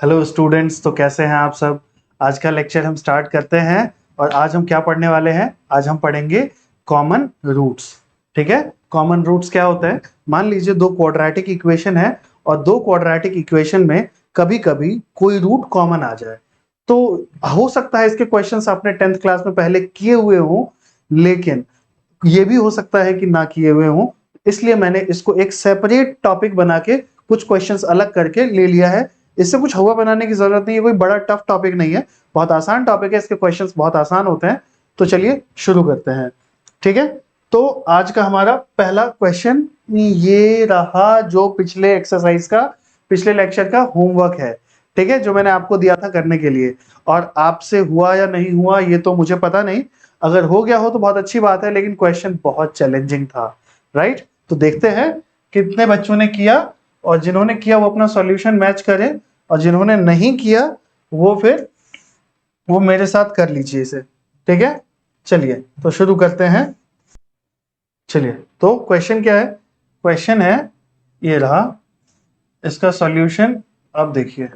Hello students, तो कैसे हैं आप सब। आज का लेक्चर हम स्टार्ट करते हैं और आज हम क्या पढ़ने वाले हैं। आज हम पढ़ेंगे कॉमन रूट्स। ठीक है, कॉमन रूट्स क्या होता है। मान लीजिए दो क्वाड्रेटिक इक्वेशन है और दो क्वाड्रेटिक इक्वेशन में कभी कभी कोई रूट कॉमन आ जाए, तो हो सकता है इसके क्वेश्चंस आपने 10th क्लास में पहले किए हुए हों, लेकिन ये भी हो सकता है कि ना किए हुए हों। इसलिए मैंने इसको एक सेपरेट टॉपिक बना के कुछ क्वेश्चंस अलग करके ले लिया है। इससे कुछ हवा बनाने की जरूरत नहीं है, कोई बड़ा टफ टॉपिक नहीं है, बहुत आसान टॉपिक है, इसके क्वेश्चंस बहुत आसान होते हैं। तो चलिए शुरू करते हैं। ठीक है, तो आज का हमारा पहला क्वेश्चन ये रहा, जो पिछले एक्सरसाइज का, पिछले लेक्चर का होमवर्क है। ठीक है, जो मैंने आपको दिया था करने के लिए, और आपसे हुआ या नहीं हुआ ये तो मुझे पता नहीं। अगर हो गया हो तो बहुत अच्छी बात है, लेकिन क्वेश्चन बहुत चैलेंजिंग था। राइट, तो देखते हैं कितने बच्चों ने किया, और जिन्होंने किया वो अपना सॉल्यूशन मैच करें, और जिन्होंने नहीं किया वो फिर वो मेरे साथ कर लीजिए इसे। ठीक है, चलिए तो शुरू करते हैं। चलिए, तो क्वेश्चन क्या है। क्वेश्चन है ये रहा, इसका सॉल्यूशन अब देखिए।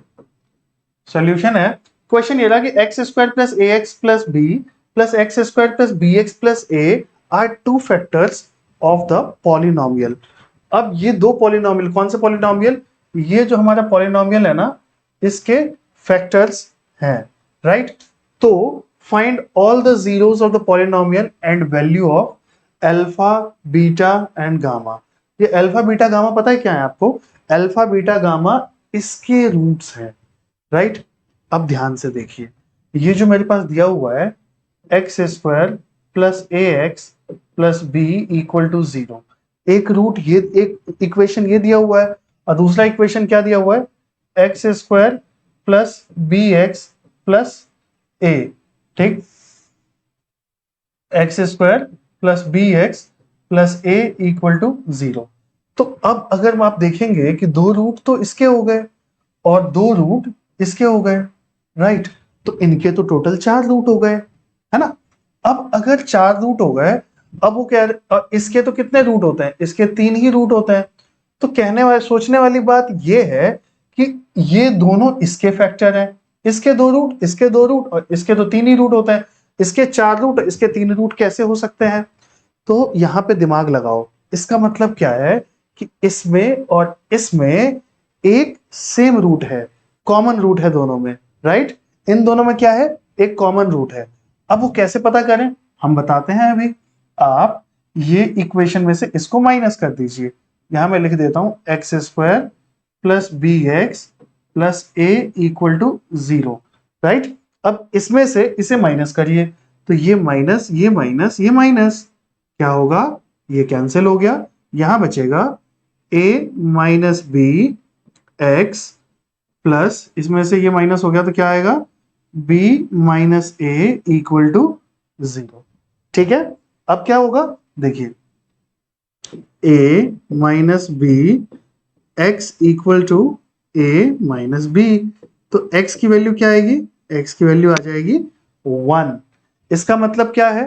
सॉल्यूशन है, क्वेश्चन ये रहा कि x square plus a x plus b plus x square plus b x plus a are two factors of the polynomial. अब ये दो पॉलिनोमियल, कौन से पॉलिनोमियल, ये जो हमारा पॉलिनोमियल है ना, इसके फैक्टर्स हैं। राइट, तो find all the zeros of the polynomial and value of alpha beta and gamma. ये अल्फा बीटा गामा पता है क्या है आपको। अल्फा बीटा गामा इसके रूट्स हैं। राइट, अब ध्यान से देखिए, ये जो मेरे पास दिया हुआ है x square plus a x plus b equal to 0, एक रूट, ये एक इक्वेशन ये दिया हुआ है, और दूसरा इक्वेशन क्या दिया हुआ है, x square plus b x plus a. ठीक, x square plus b x plus a equal to 0। तो अब अगर आप देखेंगे कि दो रूट तो इसके हो गए और दो रूट इसके हो गए। राइट, तो इनके तो टोटल 4 रूट हो गए, है ना। अब अगर 4 रूट हो गए, अब वो क्या, इसके तो कितने रूट होते हैं, इसके 3 ही रूट होते हैं। तो कहने वाले, सोचने वाली बात ये है कि ये दोनों इसके फैक्टर हैं, इसके 2 रूट, इसके 2 रूट, और इसके तो 3 ही रूट होते हैं। इसके 4 रूट, इसके 3 रूट कैसे हो सकते हैं। तो यहां पे दिमाग लगाओ, इसका मतलब क्या है कि इसमें और इसमें एक सेम रूट है, कॉमन रूट है दोनों में। राइट, इन दोनों में क्या है, एक कॉमन रूट है। अब वो कैसे पता करें, हम बताते हैं अभी। आप ये इक्वेशन में से इसको माइनस कर दीजिए। यहां मैं लिख देता हूं x square plus b x plus a equal to 0। Right, अब इसमें से इसे माइनस करिए, तो ये माइनस, ये माइनस, ये माइनस, क्या होगा, ये कैंसिल हो गया। यहां बचेगा a minus b x plus, इसमें से ये माइनस हो गया तो क्या आएगा, b minus a equal to 0। ठीक है, अब क्या होगा देखिए, a minus b x equal to a minus b. तो x की वैल्यू क्या आएगी, x की वैल्यू आ जाएगी 1। इसका मतलब क्या है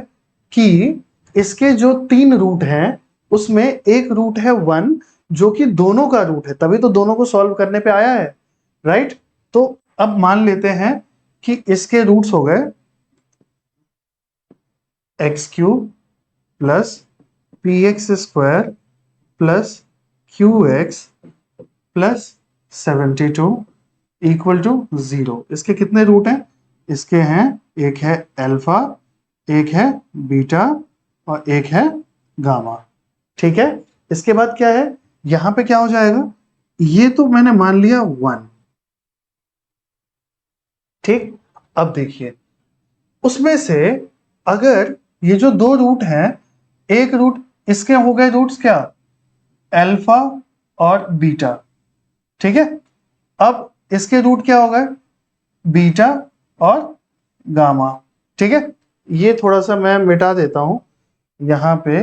कि इसके जो 3 रूट हैं उसमें एक रूट है 1, जो कि दोनों का रूट है, तभी तो दोनों को सॉल्व करने पे आया है। राइट, तो अब मान लेते हैं कि इसके रूट्स हो गए x cube plus p x square plus q x plus 72 equal to 0। इसके कितने रूट हैं, इसके हैं, एक है अल्फा, एक है बीटा, और एक है गामा। ठीक है, इसके बाद क्या है, यहां पे क्या हो जाएगा, ये तो मैंने मान लिया 1। ठीक, अब देखिए उसमें से अगर ये जो 2 रूट हैं, एक रूट इसके हो गए रूट्स क्या, अल्फा और बीटा। ठीक है, अब इसके रूट क्या हो गए, बीटा और गामा। ठीक है, ये थोड़ा सा मैं मिटा देता हूं यहां पे,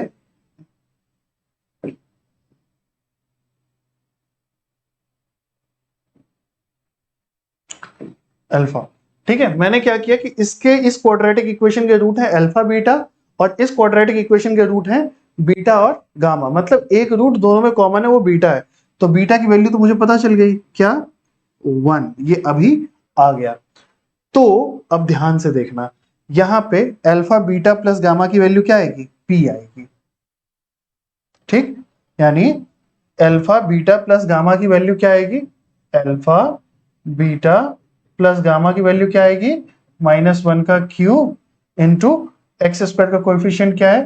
अल्फा। ठीक है, मैंने क्या किया कि इसके, इस क्वाड्रेटिक इक्वेशन के रूट है अल्फा बीटा, और इस क्वाड्रेटिक इक्वेशन के रूट है बीटा और गामा। मतलब एक रूट दोनों में कॉमन है, वो बीटा है। तो बीटा की वैल्यू तो मुझे पता चल गई, क्या, 1, ये अभी आ गया। तो अब ध्यान से देखना, यहां पे अल्फा बीटा प्लस गामा की वैल्यू क्या आएगी, पी आएगी। ठीक, यानी अल्फा बीटा प्लस गामा की वैल्यू क्या आएगी, अल्फा बीटा प्लस गामा की वैल्यू क्या आएगी, -1 का क्यूब इंटू एक्स स्क्वायर का कोएफिशिएंट क्या है,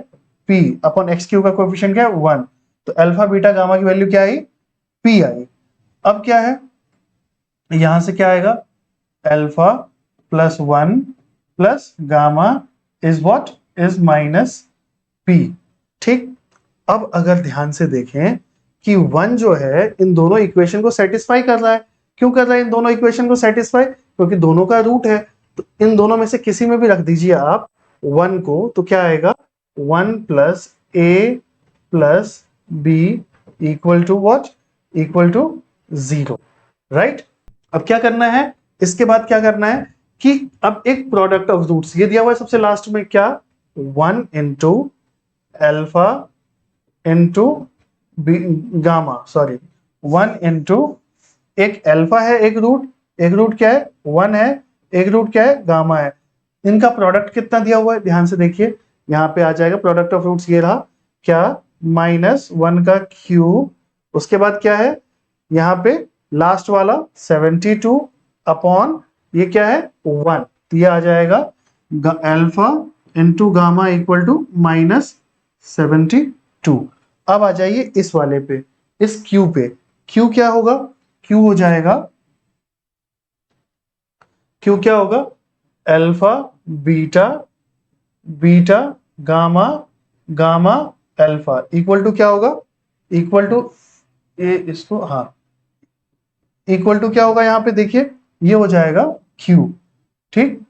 पी अपॉन एक्स क्यूब का कोएफिशिएंट क्या है, 1। तो अल्फा बीटा गामा की वैल्यू क्या आई, पी आई। अब क्या है, यहां से क्या आएगा, alpha plus 1 plus gamma is what, is -p। ठीक, अब अगर ध्यान से देखें कि 1 जो है इन दोनों इक्वेशन को सेटिस्फाई कर रहा है। क्यों कर रहा है इन दोनों इक्वेशन को सेटिस्फाई, क्योंकि दोनों का रूट है। तो इन दोनों में से किसी में भी रख दीजिए आप 1 को, तो क्या आएगा, 1 plus a plus b equal to what, equal to 0, right. अब क्या करना है, इसके बाद क्या करना है कि अब एक प्रोडक्ट ऑफ रूट्स ये दिया हुआ है सबसे लास्ट में, क्या, 1 into alpha into gamma, sorry 1 into एक अल्फा है, एक रूट क्या है 1 है, एक रूट क्या है गामा है। इनका प्रोडक्ट कितना दिया हुआ है, ध्यान से देखिए, यहां पे आ जाएगा प्रोडक्ट ऑफ रूट्स, ये रहा क्या, -1 का क्यूब, उसके बाद क्या है यहां पे लास्ट वाला 72 अपॉन ये क्या है 1, तो ये आ जाएगा alpha into gamma equal to -72। अब आ जाइए इस वाले पे, इस क्यू पे, क्यू क्या होगा, क्यू हो जाएगा, क्यू क्या होगा, alpha beta beta gamma gamma alpha equal to क्या होगा, इक्वल टू ये इसको, हाँ इक्वल टू क्या होगा, यहां पे देखिए ये हो जाएगा Q। ठीक,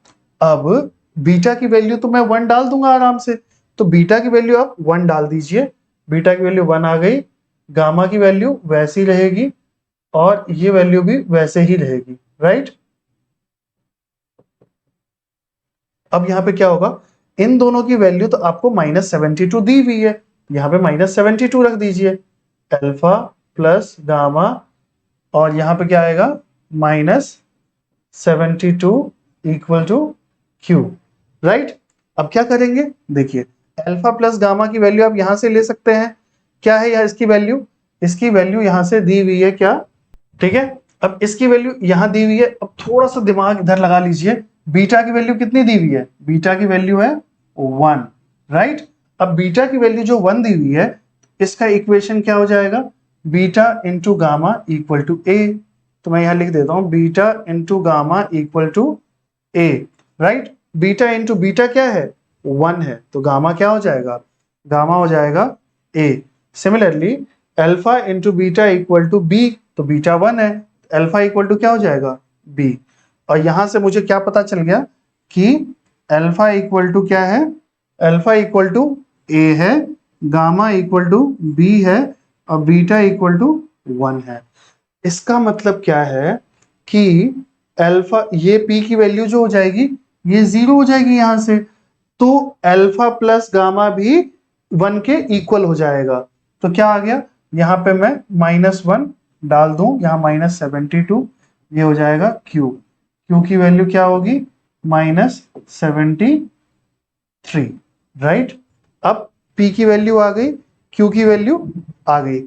अब बीटा की वैल्यू तो मैं 1 डाल दूंगा आराम से, तो बीटा की वैल्यू आप 1 डाल दीजिए, बीटा की वैल्यू 1 आ गई, गामा की वैल्यू वैसी रहेगी और ये वैल्यू भी वैसे ही रहेगी, राइट। अब यहां पे क्या होगा, इन दोनों की वैल्यू तो आपको -72 दी हुई है, यहां पे -72 रख दीजिए, अल्फा प्लस गामा और यहां पे क्या आएगा, -72 इक्वल टू क्यू, राइट। अब क्या करेंगे, देखिए अल्फा प्लस गामा की वैल्यू आप यहां से ले सकते हैं, क्या है यार इसकी वैल्यू, इसकी वैल्यू यहां से दी हुई है क्या, ठीक है। अब इसकी वैल्यू यहां दी हुई है, अब थोड़ा सा दिमाग इधर लगा लीजिए, बीटा की वैल्यू कितनी दी हुई है, बीटा की वैल्यू है 1, राइट। अब बीटा की वैल्यू जो 1 दी हुई है, इसका इक्वेशन क्या हो जाएगा, beta into gamma equal to a. तो मैं यहां लिख देता हूं beta into gamma equal to a, right. Beta into beta क्या है 1 है, तो गामा क्या हो जाएगा, गामा हो जाएगा a. Similarly alpha into beta equal to b, तो बीटा 1 है, अल्फा इक्वल टू क्या हो जाएगा बी। और यहां से मुझे क्या पता चल गया कि अल्फा इक्वल टू क्या है, अल्फा इक्वल टू ए है, गामा इक्वल टू बी है और बीटा इक्वल टू 1 है। इसका मतलब क्या है कि अल्फा, ये पी की वैल्यू जो हो जाएगी ये 0 हो जाएगी यहां से, तो अल्फा प्लस गामा भी 1 के इक्वल हो जाएगा। तो क्या आ गया, यहां पे मैं -1 डाल दूं, यहां -72, ये हो जाएगा क्यू, क्यू की वैल्यू क्या होगी, -73, राइट। अब पी की वैल्यू आ गई, क्यू की वैल्यू आ गई,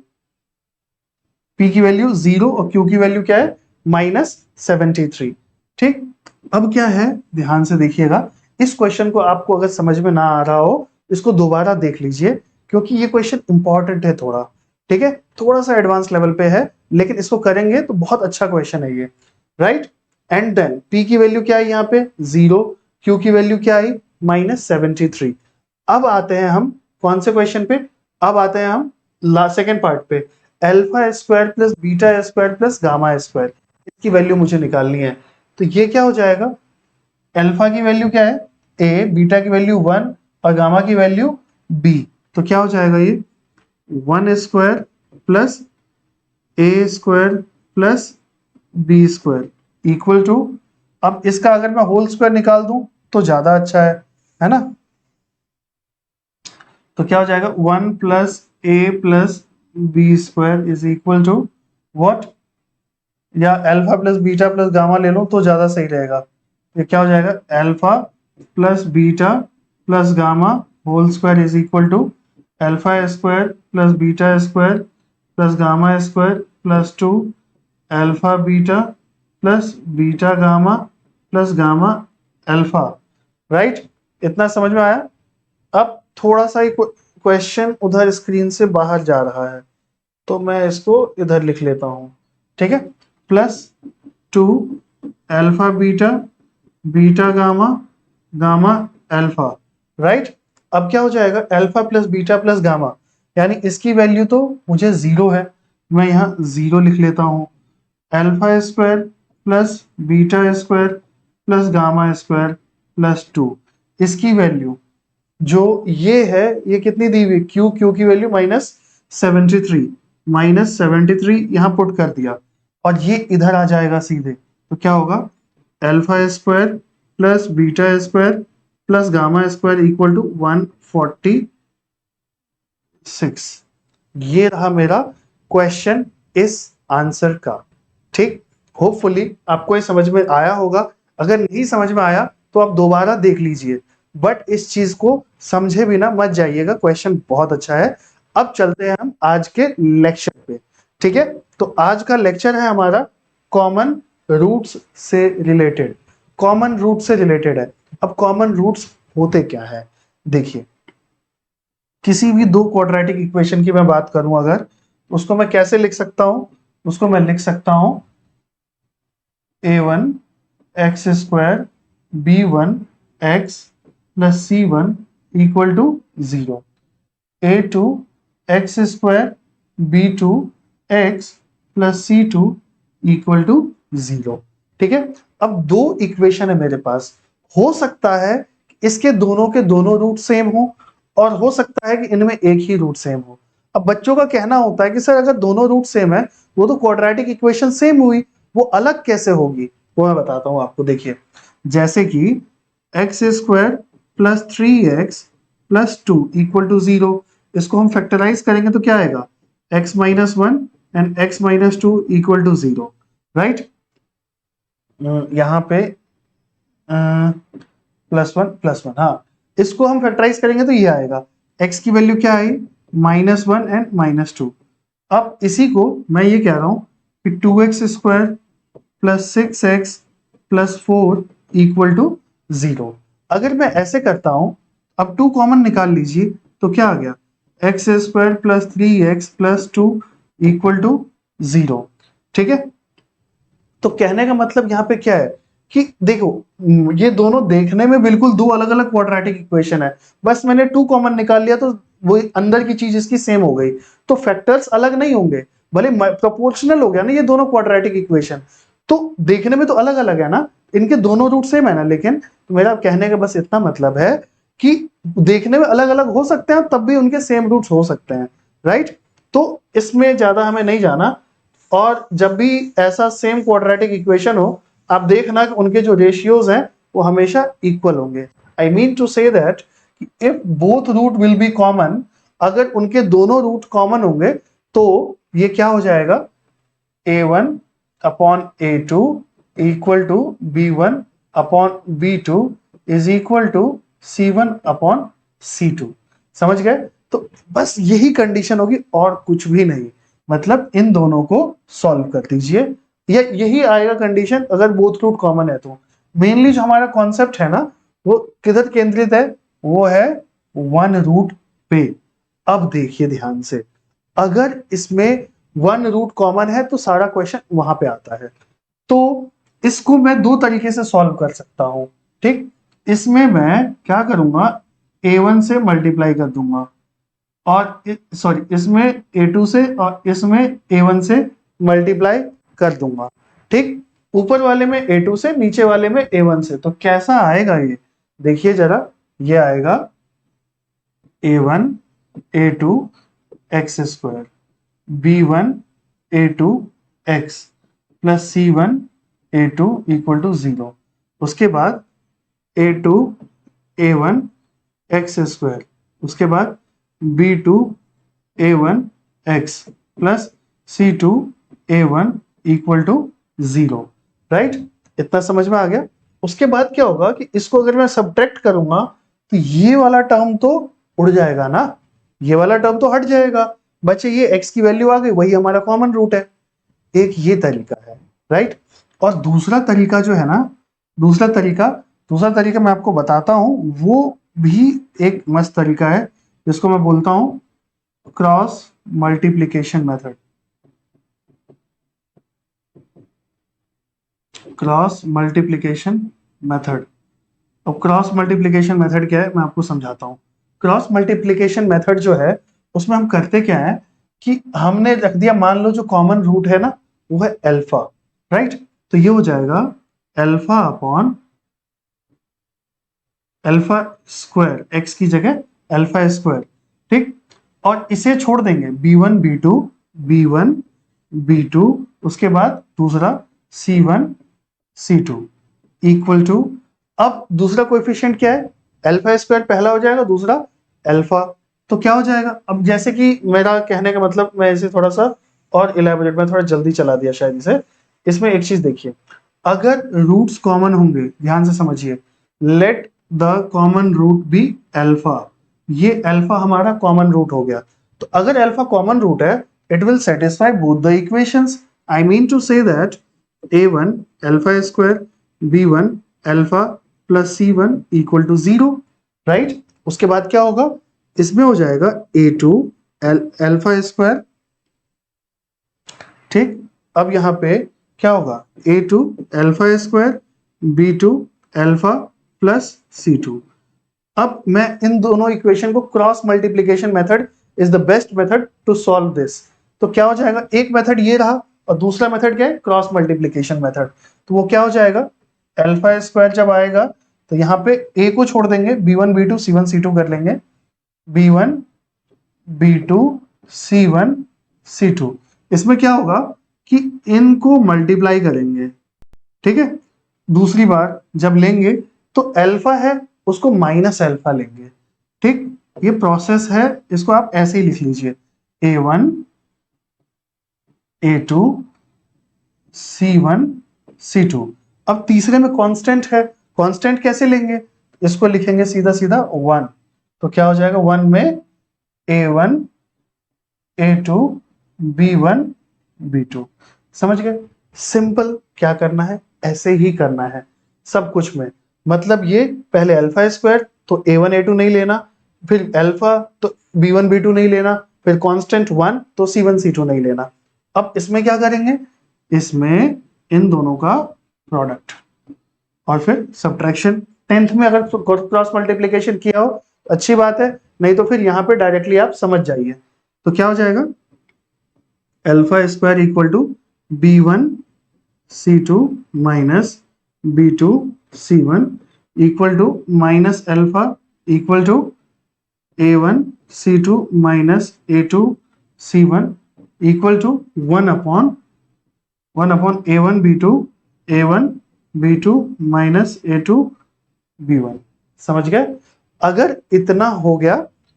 पी की वैल्यू 0 और क्यू की वैल्यू क्या है -73। ठीक, अब क्या है ध्यान से देखिएगा, इस क्वेश्चन को आपको अगर समझ में ना आ रहा हो, इसको दोबारा देख लीजिए, क्योंकि ये क्वेश्चन इंपॉर्टेंट है थोड़ा, ठीक है, थोड़ा सा एडवांस लेवल पे है, लेकिन इसको करेंगे तो बहुत अच्छा क्वेश्चन है ये, राइट। एंड देन पी की वैल्यू क्या है यहाँ पे 0, क्यू की वैल्यू क्या आई -73। अब आते हैं हम कौन से क्वेश्चन पे, अब आते हैं हम सेकेंड पार्ट पे, alpha square plus beta square plus gamma square, इसकी वैल्यू मुझे निकालनी है। तो ये क्या हो जाएगा, अल्फा की वैल्यू क्या है ए, बीटा की वैल्यू 1 और गामा की वैल्यू बी, तो क्या हो जाएगा ये 1 square plus a square plus b square equal to, अब इसका अगर मैं होल स्क्वायर निकाल दूं तो ज्यादा अच्छा है ना। तो क्या हो जाएगा 1 plus a plus b square is equal to what, या alpha plus beta plus gamma ले लो तो ज्यादा सही रहेगा। ये क्या हो जाएगा, alpha plus beta plus gamma whole square is equal to alpha square plus beta square plus gamma square plus 2 alpha beta plus beta gamma plus gamma alpha. Right, इतना समझ में आया। अब थोड़ा सा क्वेश्चन उधर स्क्रीन से बाहर जा रहा है तो मैं इसको इधर लिख लेता हूं, ठीक है। Plus 2 alpha beta beta gamma gamma alpha. Right, अब क्या हो जाएगा, alpha plus beta plus gamma, यानी इसकी वैल्यू तो मुझे 0 है, मैं यहाँ 0 लिख लेता हूँ। Alpha square plus beta square plus gamma square plus 2, इसकी वैल्यू जो ये है, ये कितनी दी हुई, क्यू की वैल्यू -73, -73 यहाँ पुट कर दिया और ये इधर आ जाएगा सीधे, तो क्या होगा, alpha square plus beta square plus gamma square equal to 146। ये रहा मेरा क्वेश्चन इस आंसर का। ठीक, होपफुली आपको ये समझ में आया होगा। अगर नहीं समझ में आया तो आप दोबारा देख लीजिए, बट इस चीज को समझे बिना मत जाइएगा, क्वेश्चन बहुत अच्छा है। अब चलते हैं हम आज के लेक्चर पे, ठीक है। तो आज का लेक्चर है हमारा कॉमन रूट्स से रिलेटेड, कॉमन रूट से रिलेटेड है। अब कॉमन रूट्स होते क्या है, देखिए, किसी भी दो क्वाड्रेटिक इक्वेशन की मैं बात करूं अगर, उसको मैं कैसे लिख सकता हूं, उसको मैं लिख सकता हूं a1 x square b1 x plus c1 equal to 0, a2 x square b2 x plus c2 equal to 0। ठीक है, अब दो इक्वेशन है मेरे पास, हो सकता है इसके दोनों के दोनों रूट सेम हो और हो सकता है कि इनमें एक ही रूट सेम हो। अब बच्चों का कहना होता है कि सर अगर दोनों रूट सेम है वो तो क्वाड्रेटिक इक्वेशन सेम हुई, वो अलग कैसे होगी, वो मैं बताता हूं आपको। देखिए, जैसे कि x square plus 3x plus 2 equal to 0, इसको हम फैक्टराइज करेंगे तो क्या आएगा, x minus 1 and x minus 2 equal to 0। Right, यहाँ पे +1 हाँ, इसको हम फैक्टराइज करेंगे तो ये आएगा, x की वैल्यू क्या आई, -1 एंड -2। अब इसी को मैं ये कह रहा हूं कि 2x square plus 6x plus 4 equal to 0। अगर मैं ऐसे करता हूं, अब 2 कॉमन निकाल लीजिए तो क्या आ गया, x square plus 3x plus 2 equal to 0। ठीक है, तो कहने का मतलब यहाँ पे क्या है कि देखो, ये दोनों देखने में बिल्कुल दो अलग अलग क्वाड्रेटिक इक्वेशन है, बस मैंने 2 कॉमन निकाल लिया तो वो अंदर की चीज इसकी सेम हो गई, तो फैक्टर्स अलग नहीं होंगे, भले प्रोपोर्शनल हो गया ना ये दोनों क्वाड्रेटिक इक्वेशन, तो देखने में तो अलग अलग है ना, इनके दोनों रूट सेम है ना, लेकिन मेरा कहने का बस इतना मतलब है कि देखने में अलग अलग हो सकते हैं तब भी उनके सेम रूट्स हो सकते हैं। राइट, तो इसमें ज्यादा हमें नहीं जाना, और जब भी ऐसा सेम क्वाड्रेटिक इक्वेशन हो आप देखना कि उनके जो रेशियोज हैं वो हमेशा इक्वल होंगे। I mean to say that if both root will be common, अगर उनके दोनों रूट कॉमन होंगे तो ये क्या हो जाएगा, a1 upon a2 equal to b1 upon b2 is equal to c1 upon c2। समझ गए, तो बस यही कंडीशन होगी और कुछ भी नहीं, मतलब इन दोनों को सॉल्व कर दीजिए, यही आएगा कंडीशन अगर बोथ रूट कॉमन है तो। मेनली जो हमारा कॉन्सेप्ट है ना वो किधर केंद्रित है, वो है वन रूट पे। अब देखिए ध्यान से, अगर इसमें वन रूट कॉमन है तो सारा क्वेश्चन वहां पे आता है, तो इसको मैं दो तरीके से सॉल्व कर सकता हूं। ठीक, इसमें मैं क्या करूंगा, a1 से मल्टीप्लाई कर दूंगा और सॉरी इसमें a2 से और इसमें a1 से मल्टीप्लाई कर दूंगा। ठीक, ऊपर वाले में a2 से, नीचे वाले में a1 से, तो कैसा आएगा ये देखिए जरा, ये आएगा a1 a2 x square b1 a2 x plus c1 a2 equal to 0, उसके बाद a2 a1 x स्क्वायर, उसके बाद b2 a1 x plus c2 a1 equal to 0, right. इतना समझ में आ गया। उसके बाद क्या होगा कि इसको अगर मैं सब्ट्रैक्ट करूंगा तो ये वाला टर्म तो उड़ जाएगा ना, ये वाला टर्म तो हट जाएगा, बच्चे ये x की वैल्यू आ गई, वही हमारा कॉमन रूट है। एक ये तरीका है, राइट। और दूसरा तरीका जो है ना, दूसरा तरीका मैं आपको बताता हूं, वो भी एक मस्त तरीका है, जिसको मैं बोलता हूं cross multiplication method. Cross multiplication method. अब क्रॉस मल्टीप्लिकेशन मेथड क्या है मैं आपको समझाता हूँ। क्रॉस मल्टीप्लिकेशन मेथड जो है उसमें हम करते क्या है कि हमने रख दिया, मान लो जो कॉमन रूट है ना वो है अल्फा, राइट। तो ये हो जाएगा alpha upon alpha square, x की जगह अल्फा स्क्वायर, ठीक। और इसे छोड़ देंगे b1 b2 b2, उसके बाद दूसरा c1 c2 इक्वल टू, अब दूसरा कोएफिशिएंट क्या है, अल्फा स्क्वायर पहला हो जाएगा, दूसरा अल्फा। तो क्या हो जाएगा, अब जैसे कि मेरा कहने का मतलब, मैं इसे थोड़ा सा और इलेबोरेट में थोड़ा जल्दी चला दिया शायद इसे। इसमें एक चीज देखिए, अगर रूट्स कॉमन होंगे, ध्यान से समझिए, let the common root be alpha, ये अल्फा हमारा कॉमन रूट हो गया। तो अगर अल्फा कॉमन रूट है, it will satisfy both the equations. I mean to say that a1 alpha square b1 alpha plus c1 equal to 0, right. उसके बाद क्या होगा, इसमें हो जाएगा a2 अल्फा स्क्वायर, ठीक। अब यहाँ पे क्या होगा, a2 alpha square b2 alpha plus c2। अब मैं इन दोनों इक्वेशन को, cross multiplication method is the best method to solve this. तो क्या हो जाएगा, एक मेथड ये रहा और दूसरा मेथड क्या है, क्रॉस मल्टीप्लिकेशन मेथड। तो वो क्या हो जाएगा, अल्फा स्क्वायर जब आएगा तो यहाँ पे a को छोड़ देंगे, b1 b2 c1 c2 कर लेंगे, b1 b2 c1 c2। इसमें क्या होगा कि इनको मल्टीप्लाई करेंगे, ठीक है। दूसरी बार जब लेंगे तो अल्फा है उसको माइनस अल्फा लेंगे, ठीक। ये प्रोसेस है, इसको आप ऐसे ही लिख लीजिए, a1 a2 c1 c2। अब तीसरे में कांस्टेंट है, कांस्टेंट कैसे लेंगे, इसको लिखेंगे सीधा सीधा 1। तो क्या हो जाएगा, 1 में a1 a2 b1 b2। समझ गए, सिंपल। क्या करना है, ऐसे ही करना है सब कुछ में। मतलब ये पहले अल्फा स्क्वायर तो a1 a2 नहीं लेना, फिर अल्फा तो b1 b2 नहीं लेना, फिर कांस्टेंट 1 तो c1 c2 नहीं लेना। अब इसमें क्या करेंगे, इसमें इन दोनों का प्रोडक्ट और फिर सब्ट्रैक्शन। 10th में अगर क्रॉस मल्टीप्लिकेशन किया हो अच्छी बात है, नहीं तो फिर यहाँ पे डायरेक्टली आप समझ जाइए। तो क्या हो जाएगा, alpha square equal to b1 c2 minus b2 c1 equal to minus alpha equal to a1 c2 minus a2 c1 equal to 1 upon a1 b2 minus a2 b1। समझ गए। अगर इतना हो गया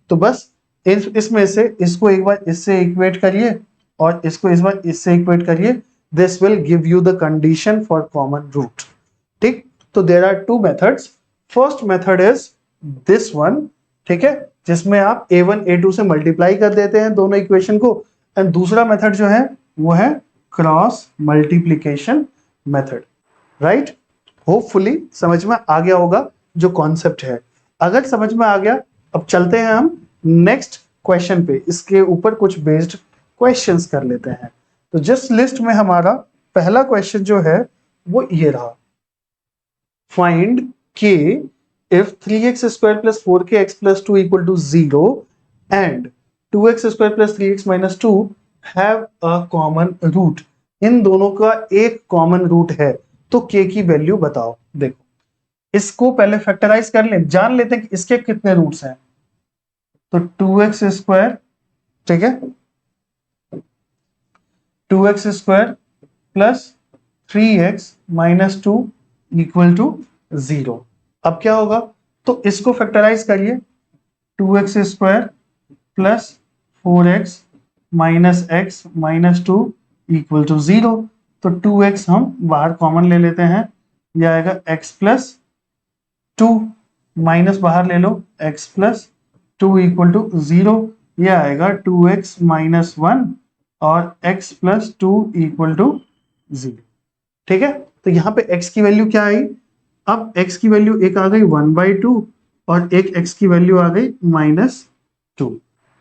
तो बस इसमें से इसको एक बार इससे इक्वेट करिए और इसको इस बार इससे इक्वेट करिए, this will give you the condition for common root, ठीक। तो there are two methods. First method is this one, ठीक है, जिसमें आप a1 a2 से मल्टीप्लाई कर देते हैं दोनों इक्वेशन को। एंड दूसरा मेथड जो है वो है cross multiplication method, right. Hopefully समझ में आ गया होगा जो कॉन्सेप्ट है। अगर समझ में आ गया, अब चलते हैं हम नेक्स्ट क्वेश्चन पे, इसके ऊपर कुछ बेस्ड क्वेश्चंस कर लेते हैं। तो जिस लिस्ट में हमारा पहला क्वेश्चन जो है वो ये रहा, find k if 3x square plus 4kx plus 2 equal to 0 and 2x square plus 3x minus 2 have a common root। इन दोनों का एक कॉमन रूट है, तो k की वैल्यू बताओ। देखो इसको पहले फैक्टराइज कर लें, जान लेते हैं कि इसके कितने रूट्स हैं। तो 2x स्क्वायर, ठीक है, 2x square plus 3x minus 2 equal to 0। अब क्या होगा, तो इसको फैक्टराइज करिए, 2x square plus 4x minus x minus 2 equal to 0। तो तो 2x हम बाहर कॉमन ले लेते हैं, यह आएगा x प्लस 2, माइनस बाहर ले लो, x प्लस 2 इक्वल टू 0, यह आएगा 2x माइनस 1 और x प्लस 2 इक्वल टू 0। ठीक है, तो यहाँ पे x की वैल्यू क्या आई, अब x की वैल्यू एक आ गई 1/2 और एक x की वैल्यू आ गई -2।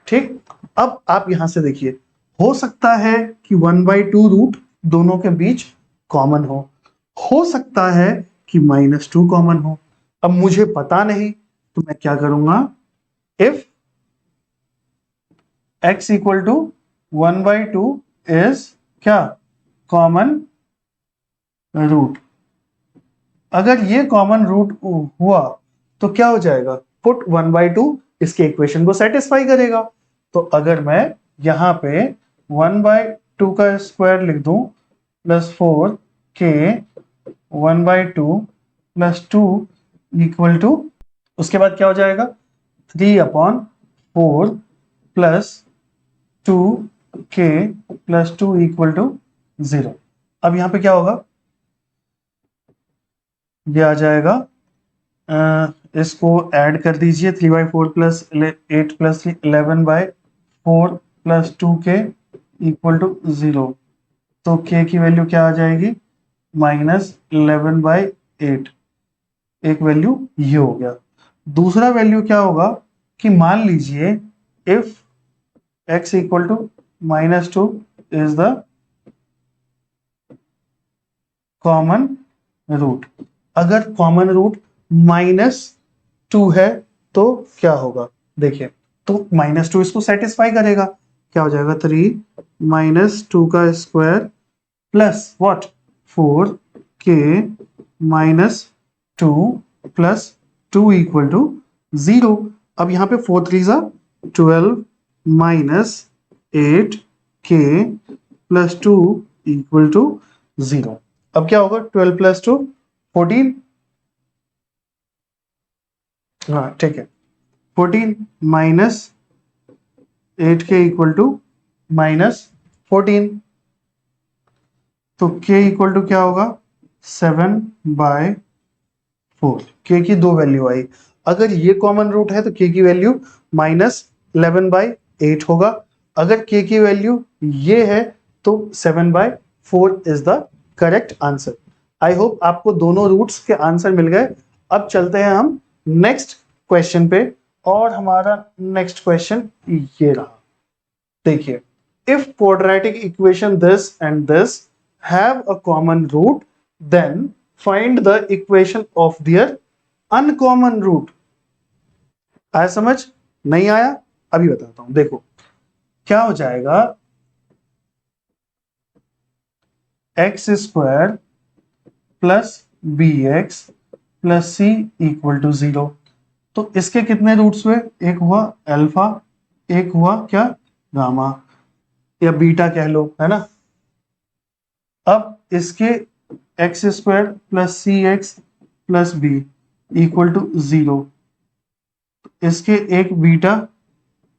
ठीक, अब आप यहां से देखिए, हो सकता है कि 1/2 रूट दोनों के बीच कॉमन हो सकता है कि -2 कॉमन हो। अब मुझे पता नहीं तो मैं क्या करूंगा, if x equal to 1/2 is क्या, कॉमन रूट। अगर ये कॉमन रूट हुआ तो क्या हो जाएगा, पुट 1/2 इसके इक्वेशन को सेटिस्फाई करेगा। तो अगर मैं यहां पे 1/2 का स्क्वायर लिख दूं plus 4k 1/2 plus 2 equal to, उसके बाद क्या हो जाएगा 3/4 plus 2k plus 2 equal to 0। अब यहां पे क्या होगा, ये आ जाएगा, इसको ऐड कर दीजिए, 3/4 plus 8 plus 11/4 plus 2k equal to 0। तो k की वैल्यू क्या आ जाएगी, -11/8। एक वैल्यू ये हो गया। दूसरा वैल्यू क्या होगा कि मान लीजिए if x equal to -2 is the common root. अगर कॉमन रूट -2 है तो क्या होगा, देखिए, तो -2 इसको सेटिस्फाई करेगा, क्या हो जाएगा 3 - 2 का square plus what 4k -2 plus 2 equal to 0। अब यहाँ पे 4 3 12 -8k प्लस 2 इक्वल टू 0। अब क्या होगा, 12 प्लस 2 14, हाँ ठीक है, 14 माइनस 8k इक्वल टू -14। तो k इक्वल टू क्या होगा 7/4। k की दो वैल्यू आई, अगर ये कॉमन रूट है तो k की वैल्यू -11/8 होगा, अगर k की वैल्यू ये है तो 7/4 is the correct answer. I hope आपको दोनों रूट्स के आंसर मिल गए। अब चलते हैं हम नेक्स्ट क्वेश्चन पे, और हमारा नेक्स्ट क्वेश्चन ये रहा। देखिए, if quadratic equation this and this have a common root then find the equation of their uncommon root. आया समझ, नहीं आया, अभी बताता हूं। देखो क्या हो जाएगा, x square plus bx plus c equal to 0। तो इसके कितने रूट्स हुए, एक हुआ अल्फा, एक हुआ क्या गामा या बीटा कह लो, है ना। अब इसके x square plus c x plus b equal to 0, इसके एक बीटा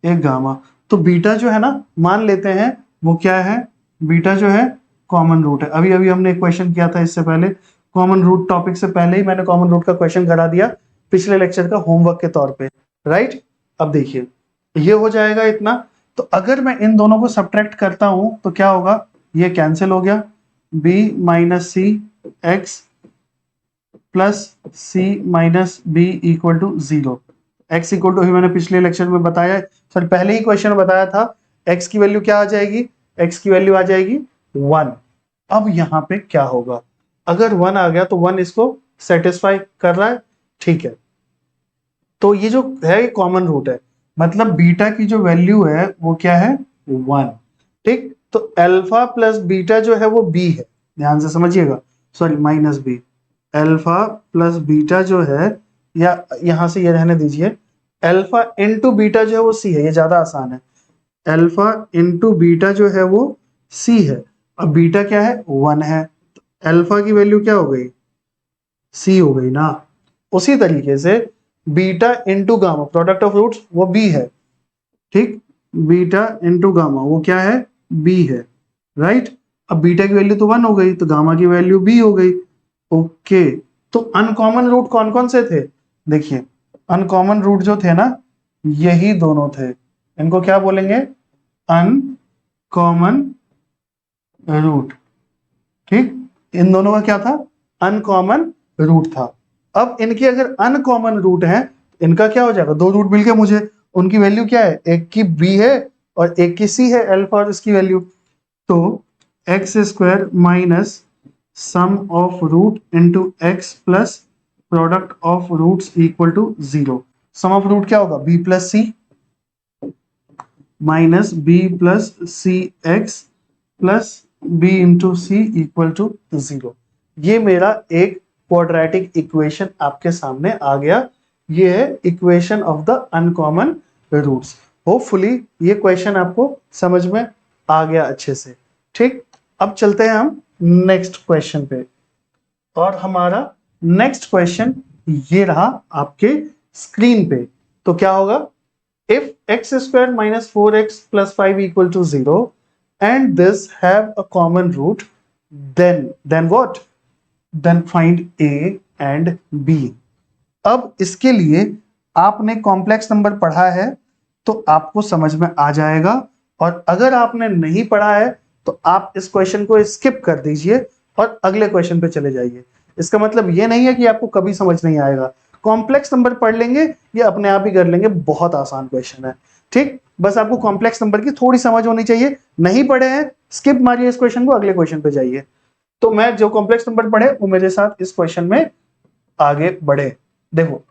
एक गामा। तो बीटा जो है ना, मान लेते हैं वो क्या है, बीटा जो है कॉमन रूट है। अभी अभी हमने एक क्वेश्चन किया था इससे पहले, कॉमन रूट टॉपिक से पहले ही मैंने कॉमन रूट का क्वेश्चन करा दिया पिछले लेक्चर का होमवर्क के तौर पे, राइट। अब देखिए ये हो जाएगा इतना, तो अगर मैं इन दोनों को सब्ट्रैक्ट करता हूं तो क्या होगा, ये कैंसिल हो गया, b minus c x plus c minus b equal to 0। x equal to मैंने पिछले लेक्चर में बताया, सर पहले ही क्वेश्चन बताया था, x की वैल्यू क्या आ जाएगी, x की वैल्यू आ जाएगी 1। अब यहाँ पे क्या होगा, अगर 1 आ गया तो 1 इसको सेटिस्फाई कर रहा है, ठीक है। तो ये जो है कॉमन रूट है, मतलब बीटा की जो वैल्यू है वो क्या है 1, ठीक। तो अल्फा प्लस बीटा जो है वो b है, ध्यान से समझिएगा, sorry minus b। Alpha plus beta जो है, या यहां से ये रहने दीजिए, अल्फा इंटू बीटा जो है वो c है, ये ज्यादा आसान है। अल्फा इंटू बीटा जो है वो c है, अब बीटा क्या है 1 है, तो अल्फा की वैल्यू क्या हो गई c हो गई ना। उसी तरीके से beta into gamma, product of roots वो b है, ठीक। बीटा इंटू गामा वो क्या है b है, राइट। अब बीटा की वैल्यू तो 1 हो गई, तो गामा की वैल्यू b हो गई। ओके, तो अनकॉमन रूट कौन कौन से थे? देखिए, अनकॉमन रूट जो थे ना, यही दोनों थे। इनको क्या बोलेंगे? Uncommon root. ठीक, इन दोनों का क्या था? अनकॉमन रूट था। अब इनके अगर अनकॉमन रूट है, इनका क्या हो जाएगा? दो रूट मिलके मुझे उनकी वैल्यू क्या है? एक की b है और एक की c है, अल्फा और इसकी वैल्यू। तो x square minus sum of root into x plus product of roots equal to 0। Sum of root क्या होगा? b plus c minus b plus c x plus b into c equal to 0। ये मेरा एक quadratic equation आपके सामने आ गया। ये है equation of the uncommon roots. Hopefully ये क्वेश्चन आपको समझ में आ गया अच्छे से। ठीक, अब चलते हैं हम नेक्स्ट क्वेश्चन पे। और हमारा नेक्स्ट क्वेश्चन ये रहा आपके स्क्रीन पे। तो क्या होगा? If x square minus 4x plus 5 equal to 0 and this have a common root, then what? Then find a and b। अब इसके लिए आपने कॉम्प्लेक्स नंबर पढ़ा है तो आपको समझ में आ जाएगा, और अगर आपने नहीं पढ़ा है तो आप इस क्वेश्चन को स्किप कर दीजिए और अगले क्वेश्चन पे चले जाइए। इसका मतलब ये नहीं है कि आपको कभी समझ नहीं आएगा। कॉम्प्लेक्स नंबर पढ़ लेंगे, ये अपने आप ही कर लेंगे, बहुत आसान क्वेश्चन है। ठीक, बस आपको कॉम्प्लेक्स नंबर की थोड़ी समझ होनी चाहिए। नहीं पढ़े हैं, स्किप मारिए इस क्वेश्चन को, अगले क्वेश्चन पे जाइए। तो मैं जो कॉम्प्लेक्स नंबर पढ़े वो मेरे साथ इस क्वेश्चन में आगे बढ़े। देखो,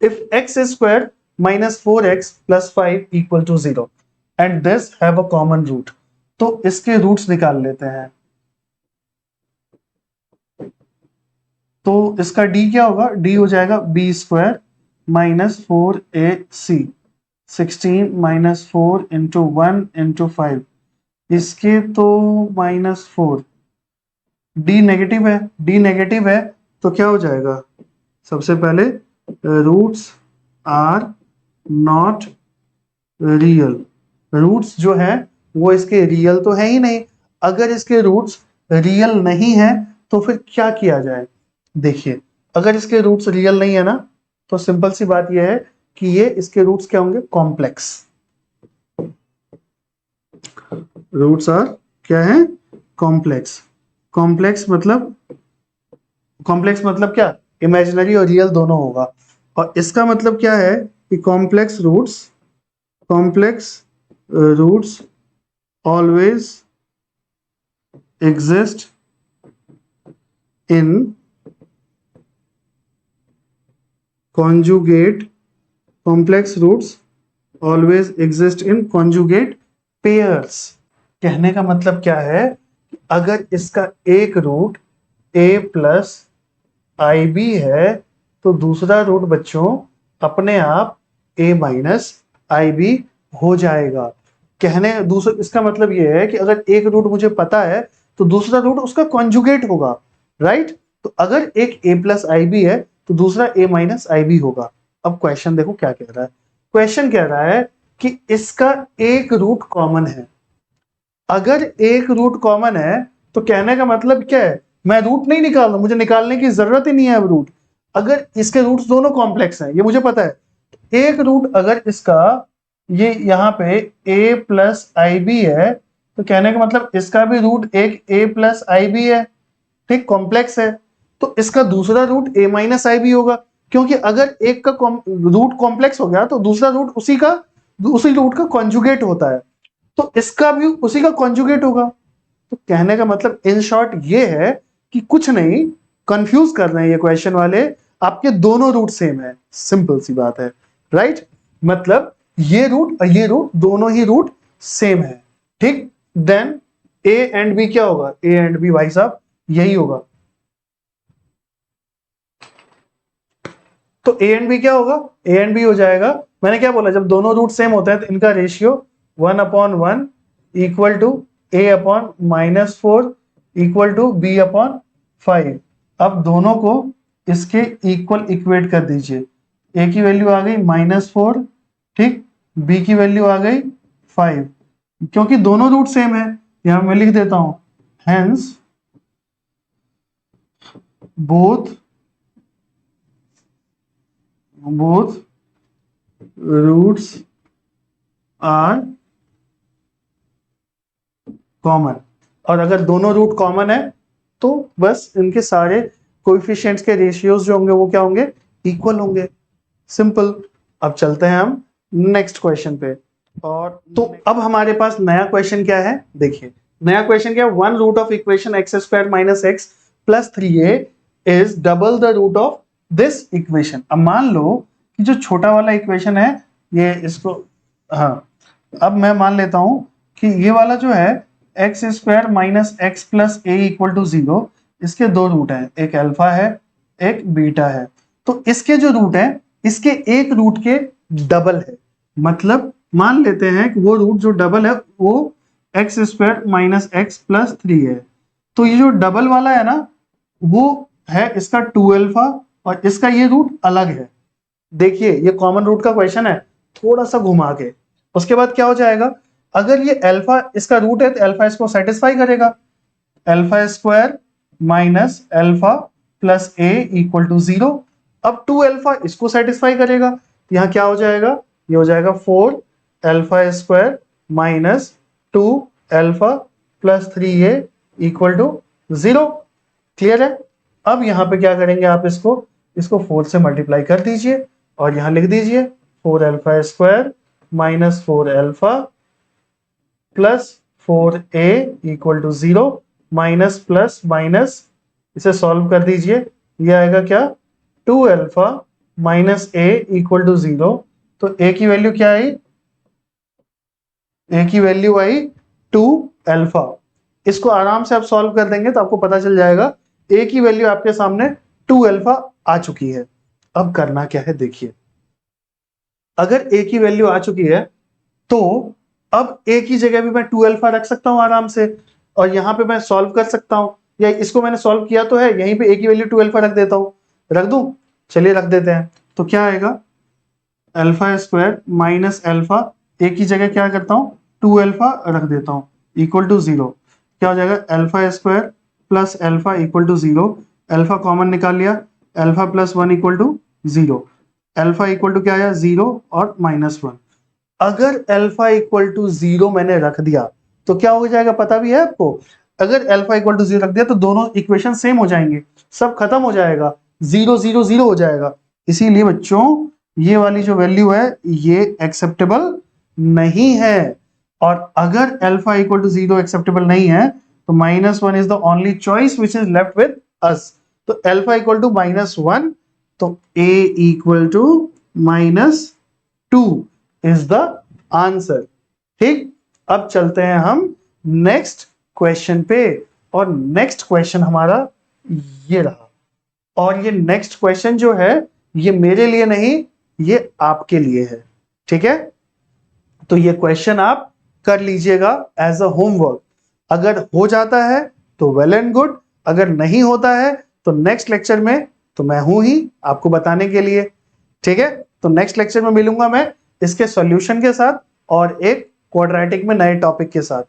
if x square minus 4x plus 5 equal to 0 and this have a common root, तो इसके रूट्स निकाल लेते हैं। तो इसका d क्या होगा? d हो जाएगा b square minus 4ac 16 minus 4 into 1 into 5। इसके तो -4, d नेगेटिव है, d नेगेटिव है तो क्या हो जाएगा? सबसे पहले roots are not real. Roots जो है वो इसके रियल तो है ही नहीं। अगर इसके रूट्स रियल नहीं है तो फिर क्या किया जाए? देखिए, अगर इसके रूट्स रियल नहीं है ना, तो सिंपल सी बात यह है कि ये इसके रूट्स क्या होंगे? कॉम्प्लेक्स। रूट्स आर क्या है? कॉम्प्लेक्स। कॉम्प्लेक्स मतलब क्या? इमेजिनरी और रियल दोनों होगा। और इसका मतलब क्या है कि complex roots always exist in conjugate, complex roots always exist in conjugate pairs। कहने का मतलब क्या है? अगर इसका एक रूट a प्लस ib है तो दूसरा रूट बच्चों अपने आप a माइनस ib हो जाएगा। इसका मतलब यह है कि अगर एक रूट मुझे पता है तो दूसरा रूट उसका कॉन्जुगेट होगा, राइट? तो अगर एक a प्लस ib है तो दूसरा a माइनस ib होगा। अब क्वेश्चन देखो क्या कह रहा है। क्वेश्चन कह रहा है कि इसका एक रूट कॉमन है। अगर एक रूट कॉमन है तो कहने का मतलब क्या है? मैं रूट नहीं निकाल रहा, मुझे निकालने की जरूरत ही नहीं है अब रूट। अगर इसके रूट्स दोनों कॉम्प्लेक्स हैं, ये मुझे पता है। एक रूट अगर इसका ये यहाँ पे a प्लस ib है तो कहने का मतलब इसका भी रूट एक a प्लस ib है। ठीक, कॉम्प्लेक्स है तो इसका दूसरा रूट a माइनस ib होगा, क्योंकि अगर एक का रूट कॉम्प्लेक्स हो गया तो दूसरा रूट उसी रूट का कॉन्जुगेट होता है, तो इसका भी उसी का कॉन्जुगेट होगा। तो कहने का मतलब इन शॉर्ट ये है कि कुछ नहीं, कंफ्यूज कर रहे हैं ये क्वेश्चन वाले, आपके दोनों रूट सेम है। सिंपल सी बात है, राइट? मतलब ये रूट और ये रूट दोनों ही रूट सेम है। ठीक, देन a एंड b क्या होगा? a एंड b भाई साहब यही होगा। तो a एंड b क्या होगा? a एंड b हो जाएगा, मैंने क्या बोला, जब दोनों रूट सेम होते हैं तो इनका ratio 1/1 equal to a upon -4 equal to b upon 5। अब दोनों को इसके इक्वल इक्वेट कर दीजिए। a की वैल्यू आ गई -4, ठीक, b की वैल्यू आ गई 5। क्योंकि दोनों रूट सेम है, यहां मैं लिख देता हूं hence both roots are common. और अगर दोनों रूट कॉमन है तो बस इनके सारे कोएफिशिएंट्स के रेशियोज जो होंगे वो क्या होंगे, इक्वल होंगे। सिंपल। अब चलते हैं हम नेक्स्ट क्वेश्चन पे। और तो अब हमारे पास नया क्वेश्चन क्या है, देखिए नया क्वेश्चन क्या है, one root of equation x square minus x plus 3a is double the root of this equation. अब मान लो कि जो छोटा वाला इक्वेशन है ये इसको, हाँ अब मैं मान लेता हूं कि ये वाला जो है x square minus x plus a equal to 0, इसके दो रूट हैं, एक अल्फा है एक बीटा है। तो इसके जो रूट है इसके एक रूट के डबल है, मतलब मान लेते हैं कि वो रूट जो डबल है वो x square minus x plus 3 है। तो ये जो डबल वाला है ना वो है इसका 2 अल्फा और इसका ये रूट अलग है। देखिए ये कॉमन रूट का क्वेश्चन है, थोड़ा सा घुमा के। उसके बाद क्या हो जाएगा, अगर ये अल्फा इसका रूट है तो अल्फा इसको सेटिस्फाई करेगा, alpha square minus alpha plus a equal to 0। अब 2 अल्फा इसको सेटिस्फाई करेगा, यहाँ क्या हो जाएगा, ये हो जाएगा 4 alpha square minus 2 alpha plus 3a equal to 0। Clear है। अब यहाँ पे क्या करेंगे आप इसको 4 से मल्टीप्लाई कर दीजिए और यहाँ लिख दीजिए 4 alpha square minus 4 alpha plus 4a equal to 0 minus plus minus इसे सॉल्व कर दीजिए, ये आएगा क्या 2 alpha minus a equal to 0। तो a की वैल्यू क्या आई, a की वैल्यू आई 2 अल्फा। इसको आराम से आप सॉल्व कर देंगे तो आपको पता चल जाएगा a की वैल्यू आपके सामने 2 अल्फा आ चुकी है। अब करना क्या है देखिए, अगर a की वैल्यू आ चुकी है तो अब a की जगह भी मैं 2 अल्फा रख सकता हूं आराम से और यहां पे मैं सॉल्व कर सकता हूं, या इसको मैंने सॉल्व किया तो है, यहीं पे a की वैल्यू 2 अल्फा रख देता हूं, रख दूं, चलिए रख देते हैं। तो क्या आएगा alpha square minus alpha, a की जगह क्या करता हूं 2 अल्फा रख देता हूं इक्वल टू 0। क्या हो जाएगा alpha square plus alpha equal to 0, alpha common निकाल लिया, alpha plus 1 equal to 0, alpha equal to क्या आया 0 और माइनस 1। अगर अल्फा इक्वल टू 0 मैंने रख दिया तो क्या हो जाएगा पता भी है आपको, अगर अल्फा इक्वल टू 0 रख दिया तो दोनों इक्वेशन सेम हो जाएंगे, सब खत्म हो जाएगा, 0 0 0 हो जाएगा। इसीलिए बच्चों ये वाली जो वैल्यू है ये एक्सेप्टेबल नहीं है, और अगर अल्फा इक्वल टू 0 एक्सेप्टेबल नहीं है तो -1 is the only choice which is left with us. तो अल्फा इक्वल टू -1, तो a equal to -2 is the answer. ठीक, अब चलते हैं हम नेक्स्ट क्वेश्चन पे, और नेक्स्ट क्वेश्चन हमारा ये रहा। और ये नेक्स्ट क्वेश्चन जो है ये मेरे लिए नहीं, ये आपके लिए है। ठीक है, तो ये क्वेश्चन आप कर लीजिएगा एज अ होमवर्क। अगर हो जाता है तो वेल एंड गुड, अगर नहीं होता है तो नेक्स्ट लेक्चर में तो मैं हूं ही आपको बताने के लिए। ठीक है, तो नेक्स्ट लेक्चर में मिलूंगा मैं इसके सॉल्यूशन के साथ और एक क्वाड्रेटिक में नए टॉपिक के साथ।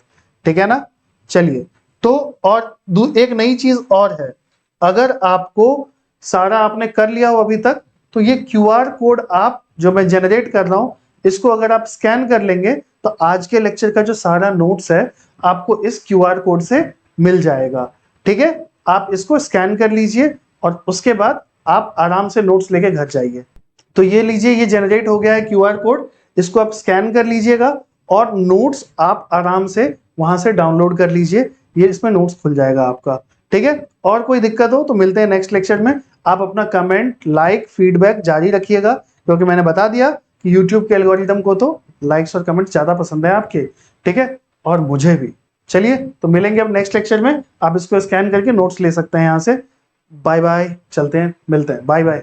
ठीक है ना, चलिए। तो और एक नई चीज और है, अगर आपको सारा आपने कर लिया हो अभी तक तो ये QR कोड आप जो मैं जनरेट कर रहा हूं इसको अगर आप स्कैन कर लेंगे तो आज के लेक्चर का जो सारा नोट्स है आपको इस QR कोड से मिल जाएगा। ठीक है, आप इसको स्कैन कर लीजिए और उसके बाद आप आराम से नोट्स लेके घर जाइए। तो ये लीजिए, ये जनरेट हो गया है QR कोड, इसको आप स्कैन कर लीजिएगा और नोट्स आप आराम से वहां से डाउनलोड कर लीजिए, ये इसमें नोट्स खुल जाएगा आपका। ठीक है, और कोई दिक्कत हो तो मिलते हैं नेक्स्ट लेक्चर में। आप अपना कमेंट, लाइक, फीडबैक जारी रखिएगा, क्योंकि मैंने बता दिया कि यूट्यूब के एल्गोरिदम को तो लाइक्स और कमेंट्स ज्यादा पसंद है आपके। ठीक है, और मुझे भी। चलिए, तो मिलेंगे अब नेक्स्ट लेक्चर में, आप इसको स्कैन करके नोट्स ले सकते हैं यहाँ से। बाय बाय, चलते हैं, मिलते हैं, बाय बाय।